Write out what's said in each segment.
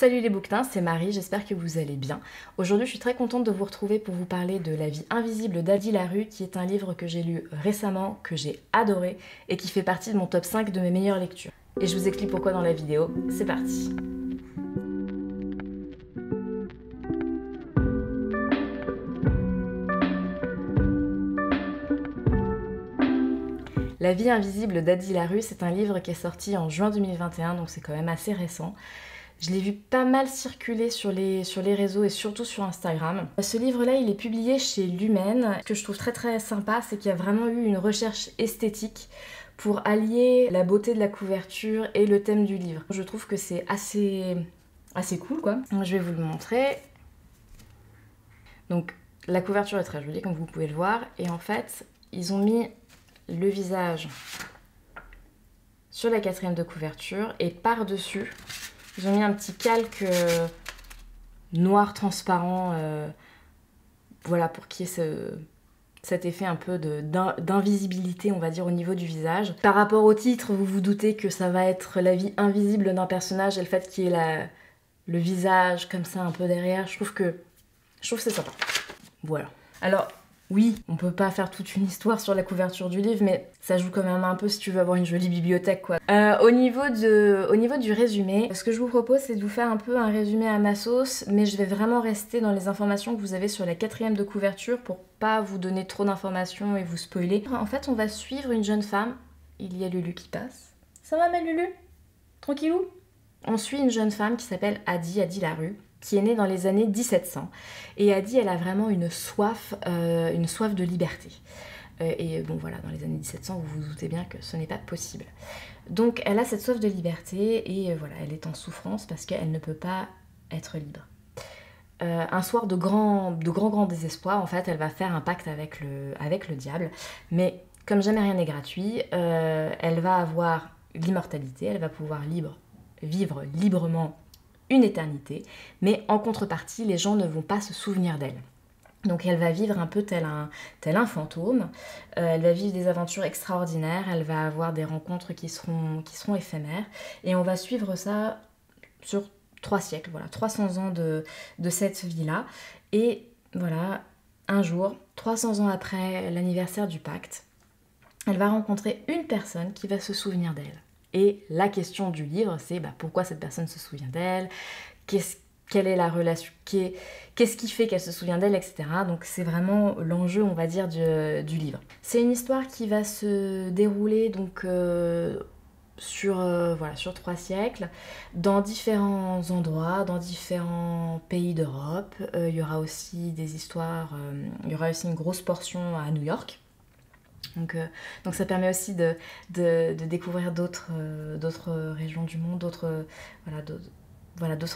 Salut les bouquetins, c'est Marie, j'espère que vous allez bien. Aujourd'hui je suis très contente de vous retrouver pour vous parler de La vie invisible d'Adi Larue, qui est un livre que j'ai lu récemment, que j'ai adoré et qui fait partie de mon top 5 de mes meilleures lectures. Et je vous explique pourquoi dans la vidéo, c'est parti. La vie invisible d'Adi Larue, c'est un livre qui est sorti en juin 2021, donc c'est quand même assez récent. Je l'ai vu pas mal circuler sur les réseaux et surtout sur Instagram. Ce livre-là, il est publié chez Lumen. Ce que je trouve très très sympa, c'est qu'il y a vraiment eu une recherche esthétique pour allier la beauté de la couverture et le thème du livre. Je trouve que c'est assez cool, quoi. Donc, je vais vous le montrer. Donc la couverture est très jolie, comme vous pouvez le voir. Et en fait, ils ont mis le visage sur la quatrième de couverture et par-dessus, ils ont mis un petit calque noir transparent, voilà, pour qu'il y ait cet effet un peu d'invisibilité, on va dire, au niveau du visage. Par rapport au titre, vous vous doutez que ça va être la vie invisible d'un personnage et le fait qu'il y ait le visage comme ça un peu derrière, je trouve que c'est sympa. Voilà. Alors, oui, on peut pas faire toute une histoire sur la couverture du livre, mais ça joue quand même un peu si tu veux avoir une jolie bibliothèque, quoi. Au niveau du résumé, ce que je vous propose, c'est de vous faire un peu un résumé à ma sauce, mais je vais vraiment rester dans les informations que vous avez sur la quatrième de couverture pour pas vous donner trop d'informations et vous spoiler. En fait, on va suivre une jeune femme. Il y a Lulu qui passe. Ça va, ma Lulu? Tranquillou? On suit une jeune femme qui s'appelle Adi Larue, qui est née dans les années 1700. Et Adi, elle a vraiment une soif de liberté. Et bon, voilà, dans les années 1700, vous vous doutez bien que ce n'est pas possible. Donc, elle a cette soif de liberté et voilà, elle est en souffrance parce qu'elle ne peut pas être libre. Un soir de grand désespoir, en fait, elle va faire un pacte avec le diable. Mais comme jamais rien n'est gratuit, elle va avoir l'immortalité, elle va pouvoir vivre librement une éternité, mais en contrepartie, les gens ne vont pas se souvenir d'elle. Donc elle va vivre un peu tel un fantôme, elle va vivre des aventures extraordinaires, elle va avoir des rencontres qui seront éphémères, et on va suivre ça sur 3 siècles, voilà, 300 ans de cette vie-là, et voilà, un jour, 300 ans après l'anniversaire du pacte, elle va rencontrer une personne qui va se souvenir d'elle. Et la question du livre, c'est pourquoi cette personne se souvient d'elle, quelle est la relation, qu'est-ce qui fait qu'elle se souvient d'elle, etc. Donc c'est vraiment l'enjeu, on va dire, du livre. C'est une histoire qui va se dérouler donc sur 3 siècles, dans différents endroits, dans différents pays d'Europe. Il y aura aussi des histoires, il y aura aussi une grosse portion à New York. Donc ça permet aussi de découvrir d'autres régions du monde, d'autres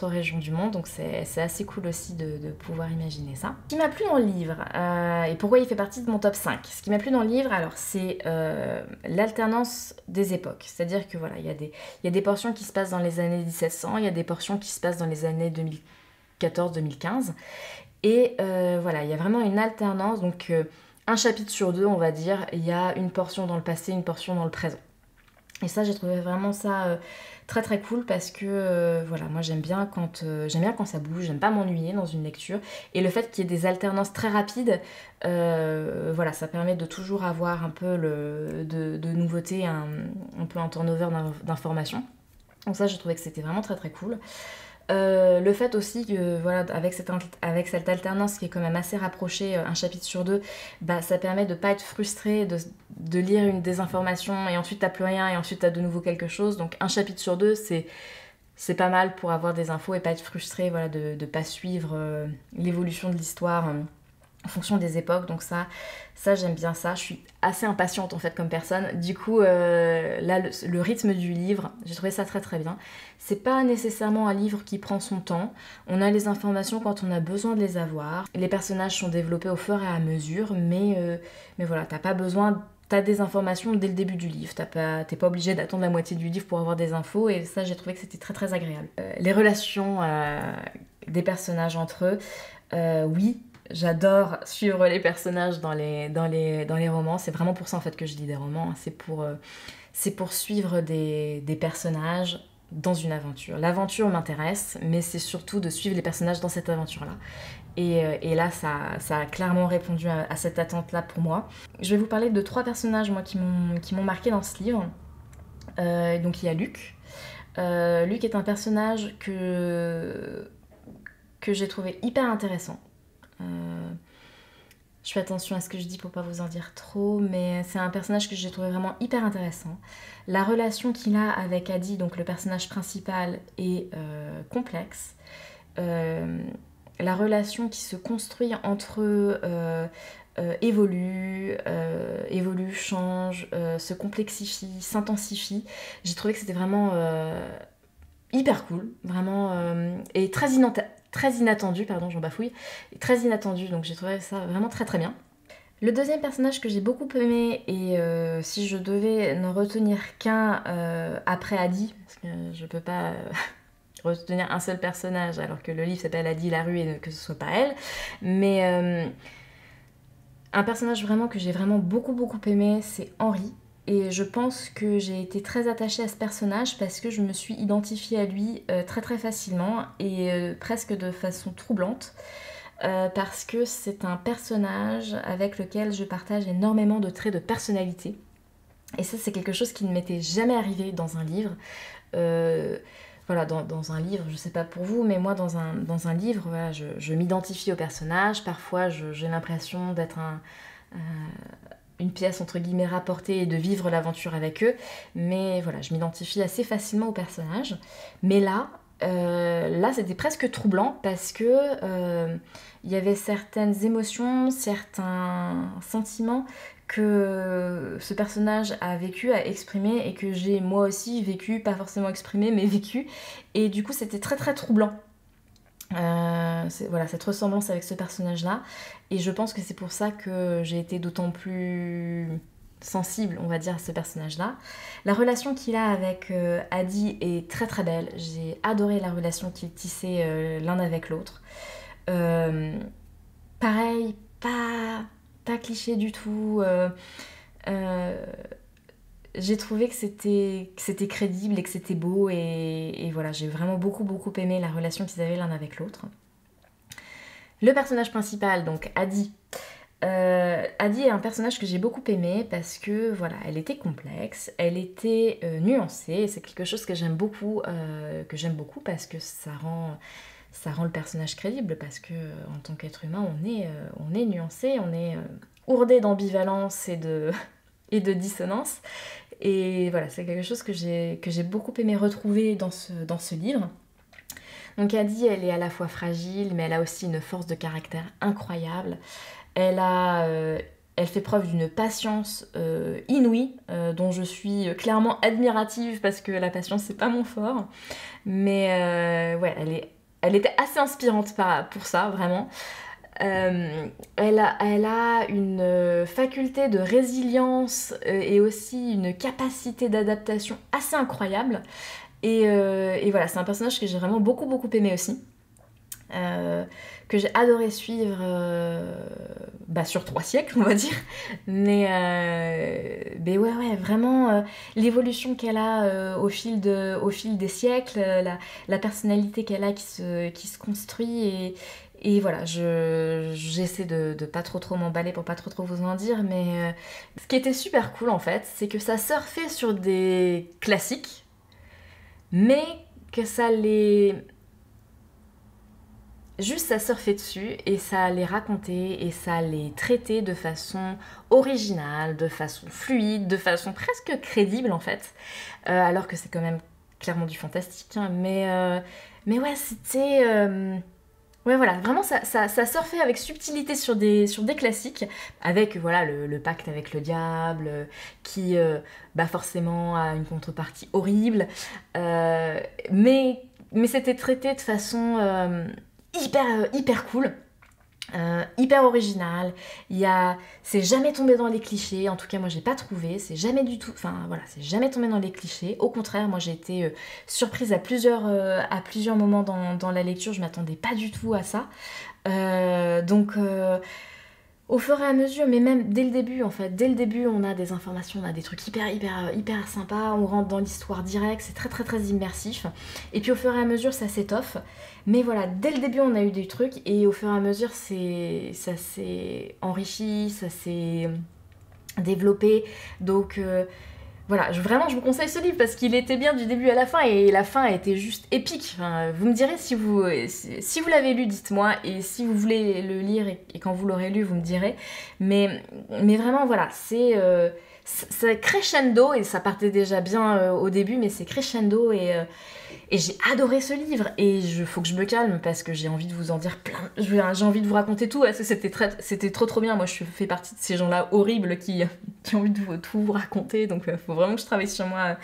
régions du monde, donc c'est assez cool aussi de pouvoir imaginer ça. Ce qui m'a plu dans le livre, et pourquoi il fait partie de mon top 5, ce qui m'a plu dans le livre, alors c'est l'alternance des époques, c'est-à-dire que voilà, il y a des portions qui se passent dans les années 1700, il y a des portions qui se passent dans les années 2014-2015, et voilà, il y a vraiment une alternance, donc un chapitre sur 2, on va dire, il y a une portion dans le passé, une portion dans le présent. Et ça, j'ai trouvé vraiment ça très très cool parce que voilà, moi j'aime bien quand ça bouge, j'aime pas m'ennuyer dans une lecture. Et le fait qu'il y ait des alternances très rapides, voilà, ça permet de toujours avoir un peu de nouveautés, un peu un turnover d'informations. Donc ça, j'ai trouvé que c'était vraiment très très cool. Le fait aussi que voilà, avec cette alternance qui est quand même assez rapprochée, un chapitre sur 2, ça permet de pas être frustré de lire une désinformation et ensuite t'as plus rien et ensuite t'as de nouveau quelque chose. Donc un chapitre sur 2, c'est pas mal pour avoir des infos et pas être frustré, voilà, de pas suivre l'évolution de l'histoire en fonction des époques. Donc ça j'aime bien ça. Je suis assez impatiente en fait comme personne. Du coup là le rythme du livre, j'ai trouvé ça très très bien. C'est pas nécessairement un livre qui prend son temps. On a les informations quand on a besoin de les avoir. Les personnages sont développés au fur et à mesure, mais voilà, t'as des informations dès le début du livre. T'es pas obligé d'attendre la moitié du livre pour avoir des infos, et ça j'ai trouvé que c'était très très agréable. Les relations des personnages entre eux, oui. J'adore suivre les personnages dans les romans. C'est vraiment pour ça en fait que je lis des romans. C'est pour suivre des personnages dans une aventure. L'aventure m'intéresse, mais c'est surtout de suivre les personnages dans cette aventure-là. Et là, ça a clairement répondu à cette attente-là pour moi. Je vais vous parler de 3 personnages, moi, qui m'ont marqué dans ce livre. Donc il y a Luc. Luc est un personnage que j'ai trouvé hyper intéressant. Je fais attention à ce que je dis pour pas vous en dire trop, mais c'est un personnage que j'ai trouvé vraiment hyper intéressant. La relation qu'il a avec Adi, donc le personnage principal, est complexe. La relation qui se construit entre eux évolue, change, se complexifie, s'intensifie. J'ai trouvé que c'était vraiment hyper cool, vraiment, et très inattendu, pardon, j'en bafouille, et très inattendu, donc j'ai trouvé ça vraiment très très bien. Le deuxième personnage que j'ai beaucoup aimé, et si je devais ne retenir qu'un après Adi, parce que je peux pas retenir un seul personnage alors que le livre s'appelle Adi la rue et que ce soit pas elle, mais un personnage vraiment que j'ai vraiment beaucoup aimé, c'est Henri. Et je pense que j'ai été très attachée à ce personnage parce que je me suis identifiée à lui très très facilement et presque de façon troublante. Parce que c'est un personnage avec lequel je partage énormément de traits de personnalité. Et ça, c'est quelque chose qui ne m'était jamais arrivé dans un livre. Voilà, dans un livre, je sais pas pour vous, mais moi, dans un livre, voilà, je m'identifie au personnage. Parfois, j'ai l'impression d'être une pièce, entre guillemets, rapportée et de vivre l'aventure avec eux. Mais voilà, je m'identifie assez facilement au personnage. Mais là, c'était presque troublant parce que il y avait certaines émotions, certains sentiments que ce personnage a vécu, a exprimé et que j'ai moi aussi vécu, pas forcément exprimé mais vécu, et du coup c'était très très troublant. Voilà, cette ressemblance avec ce personnage là, et je pense que c'est pour ça que j'ai été d'autant plus sensible, on va dire, à ce personnage là. La relation qu'il a avec Adi est très très belle, j'ai adoré la relation qu'ils tissaient l'un avec l'autre. Pareil, pas cliché du tout. J'ai trouvé que c'était crédible et que c'était beau. Et voilà, j'ai vraiment beaucoup aimé la relation qu'ils avaient l'un avec l'autre. Le personnage principal, donc Adi. Adi est un personnage que j'ai beaucoup aimé parce que voilà, elle était complexe, elle était nuancée. Et c'est quelque chose que j'aime beaucoup parce que ça rend le personnage crédible, parce que en tant qu'être humain, on est nuancé, on est ourdé d'ambivalence et de dissonance. Et voilà, c'est quelque chose que j'ai beaucoup aimé retrouver dans ce livre. Donc Adi, elle est à la fois fragile, mais elle a aussi une force de caractère incroyable. Elle fait preuve d'une patience inouïe, dont je suis clairement admirative, parce que la patience, c'est pas mon fort. Mais ouais, elle était assez inspirante pour ça, vraiment. Elle a une faculté de résilience et aussi une capacité d'adaptation assez incroyable. Et voilà, c'est un personnage que j'ai vraiment beaucoup aimé aussi. Que j'ai adoré suivre sur 3 siècles, on va dire. Mais ouais, vraiment, l'évolution qu'elle a au fil des siècles, la personnalité qu'elle a qui se construit. Et voilà, j'essaie de pas trop m'emballer pour pas trop vous en dire, mais ce qui était super cool en fait, c'est que ça surfait sur des classiques, mais que ça surfait dessus et ça les racontait et ça les traitait de façon originale, de façon fluide, de façon presque crédible en fait, alors que c'est quand même clairement du fantastique, hein, mais ouais, c'était... Ouais, voilà, vraiment ça surfait avec subtilité sur des classiques, avec voilà le pacte avec le diable, qui forcément a une contrepartie horrible, mais c'était traité de façon hyper cool. Hyper original, c'est jamais tombé dans les clichés, en tout cas moi j'ai pas trouvé, c'est jamais du tout, enfin voilà, c'est jamais tombé dans les clichés, au contraire moi j'ai été surprise à plusieurs moments dans la lecture, je m'attendais pas du tout à ça, donc Au fur et à mesure, mais même dès le début en fait, dès le début on a des informations, on a des trucs hyper sympas, on rentre dans l'histoire directe, c'est très immersif. Et puis au fur et à mesure ça s'étoffe. Mais voilà, dès le début on a eu des trucs et au fur et à mesure ça s'est enrichi, ça s'est développé. Donc voilà, vraiment je vous conseille ce livre parce qu'il était bien du début à la fin et la fin a été juste épique. Enfin, vous me direz si vous l'avez lu, dites-moi, et si vous voulez le lire et quand vous l'aurez lu, vous me direz. Mais vraiment voilà, c'est crescendo et ça partait déjà bien au début, mais c'est crescendo et j'ai adoré ce livre et faut que je me calme parce que j'ai envie de vous en dire plein. J'ai envie de vous raconter tout parce que c'était trop bien. Moi, je fais partie de ces gens-là horribles qui ont envie de tout vous raconter. Donc, faut vraiment que je travaille sur moi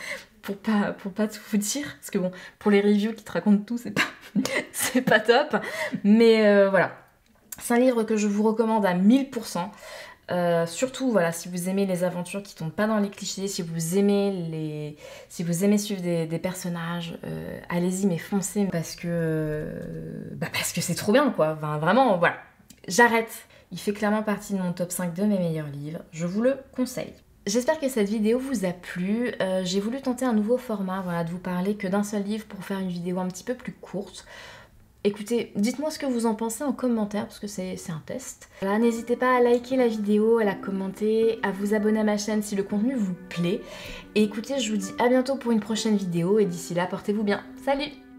pour pas tout vous dire. Parce que bon, pour les reviews qui te racontent tout, c'est pas top. Mais voilà. C'est un livre que je vous recommande à 1000%. Surtout voilà, si vous aimez les aventures qui tombent pas dans les clichés, si vous aimez suivre des personnages, allez-y mais foncez parce que c'est trop bien quoi. Enfin, vraiment voilà. J'arrête. Il fait clairement partie de mon top 5 de mes meilleurs livres. Je vous le conseille. J'espère que cette vidéo vous a plu. J'ai voulu tenter un nouveau format, voilà, de vous parler que d'un seul livre pour faire une vidéo un petit peu plus courte. Écoutez, dites-moi ce que vous en pensez en commentaire parce que c'est un test. Voilà, n'hésitez pas à liker la vidéo, à la commenter, à vous abonner à ma chaîne si le contenu vous plaît. Et écoutez, je vous dis à bientôt pour une prochaine vidéo et d'ici là, portez-vous bien. Salut!